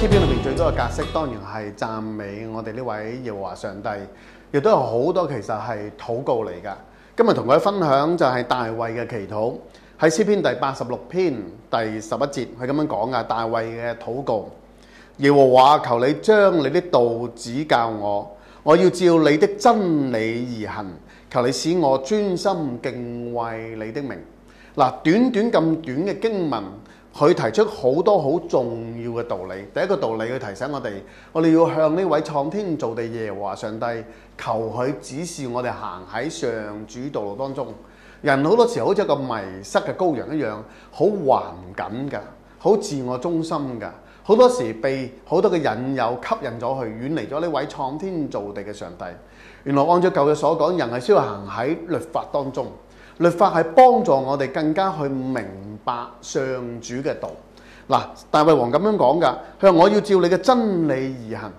詩篇裏面最多嘅格式，當然係讚美我哋呢位耶和華上帝，亦都有好多其實係禱告嚟㗎。今日同佢分享就係大衛嘅祈禱，喺詩篇第86篇第11節，佢咁樣講㗎，大衛嘅禱告：耶和華，求你將你的道指教我，我要照你的真理而行，求你使我專心敬畏你的名。嗱，短短咁短嘅經文，佢提出好多好重要嘅道理。第一個道理，佢提醒我哋要向呢位創天造地耶和華上帝求佢指示我哋行喺上主道路當中。人好多時好似一個迷失嘅羔羊一樣，好頑梗㗎，好自我中心㗎，好多時被好多嘅引誘吸引咗去，遠離咗呢位創天造地嘅上帝。原來按照舊約所講，人係需要行喺律法當中。律法係幫助我哋更加去明白上主嘅道。嗱，大衛王咁樣講㗎，佢話我要照你嘅真理而行。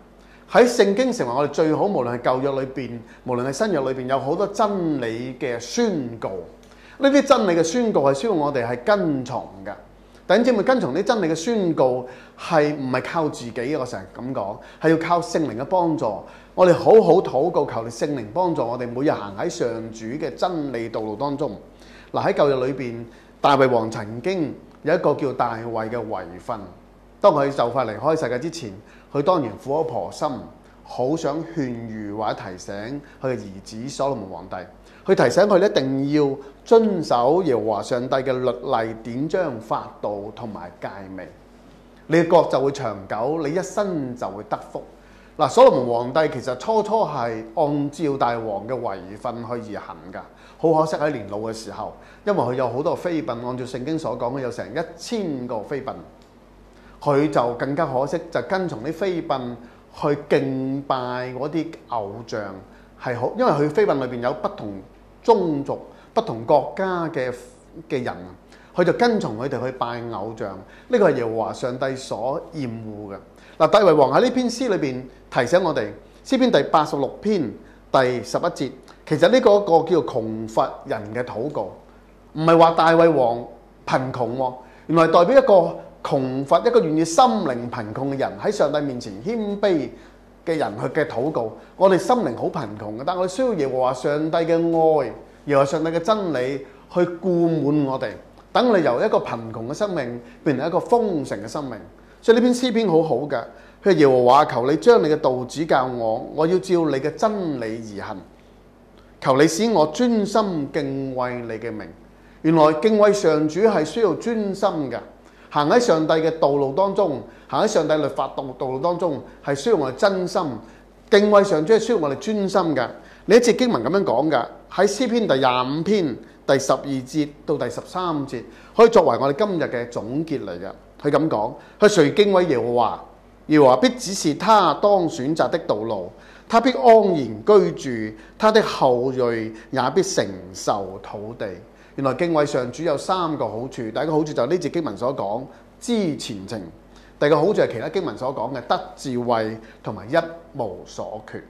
喺聖經成為我哋最好，無論係舊約裏邊，無論係新約裏邊，有好多真理嘅宣告。呢啲真理嘅宣告係需要我哋係跟從㗎。弟兄姊妹，跟從啲真理嘅宣告係唔係靠自己嘅？我成日咁講，係要靠聖靈嘅幫助。我哋好好禱告，求你聖靈幫助我哋每日行喺上主嘅真理道路當中。嗱，喺舊約裏邊，大衛王曾經有一個叫大衛嘅遺訓。當佢就快離開世界之前，佢當然苦口婆心，好想勸喻或者提醒佢嘅兒子所羅門皇帝。佢提醒佢一定要遵守耶和華上帝嘅律例、典章、法度同埋誡命，你嘅國就會長久，你一生就會得福。嗱，所羅門皇帝其實初係按照大王嘅遺訓去而行㗎，好可惜喺年老嘅時候，因為佢有好多妃嬪，按照聖經所講嘅有成1000個妃嬪，佢就更加可惜，就跟從啲妃嬪去敬拜嗰啲偶像，係好，因為佢妃嬪裏邊有不同宗族、不同國家嘅人，佢就跟從佢哋去拜偶像，呢個係耶和華上帝所厭惡嘅。嗱，大衛王喺呢篇詩裏邊提醒我哋，詩篇第86篇第11節，其實呢個叫窮乏人嘅禱告，唔係話大衛王貧窮喎，原來代表一個窮乏、一個願意心靈貧窮嘅人喺上帝面前謙卑嘅人去嘅禱告。我哋心靈好貧窮嘅，但我哋需要耶和華上帝嘅愛，耶和華上帝嘅真理去顧滿我哋，等我哋由一個貧窮嘅生命變成一個豐盛嘅生命。所以呢篇詩篇好好嘅，佢話耶和華，求你將你嘅道指教我，我要照你嘅真理而行，求你使我專心敬畏你嘅名。原來敬畏上主係需要專心嘅，行喺上帝嘅道路當中，行喺上帝律法道路當中，係需要我哋真心敬畏上主，係需要我哋專心嘅。呢一節經文咁樣講嘅，喺詩篇第25篇第12節到第13節，可以作為我哋今日嘅總結嚟嘅。佢咁講，佢誰敬畏耶和華，耶和華必指示他當選擇的道路，他必安然居住，他的後裔也必承受土地。原來敬畏上主有3個好處，第一個好處就係呢節經文所講知前程，第二個好處係其他經文所講嘅得智慧同埋一無所缺。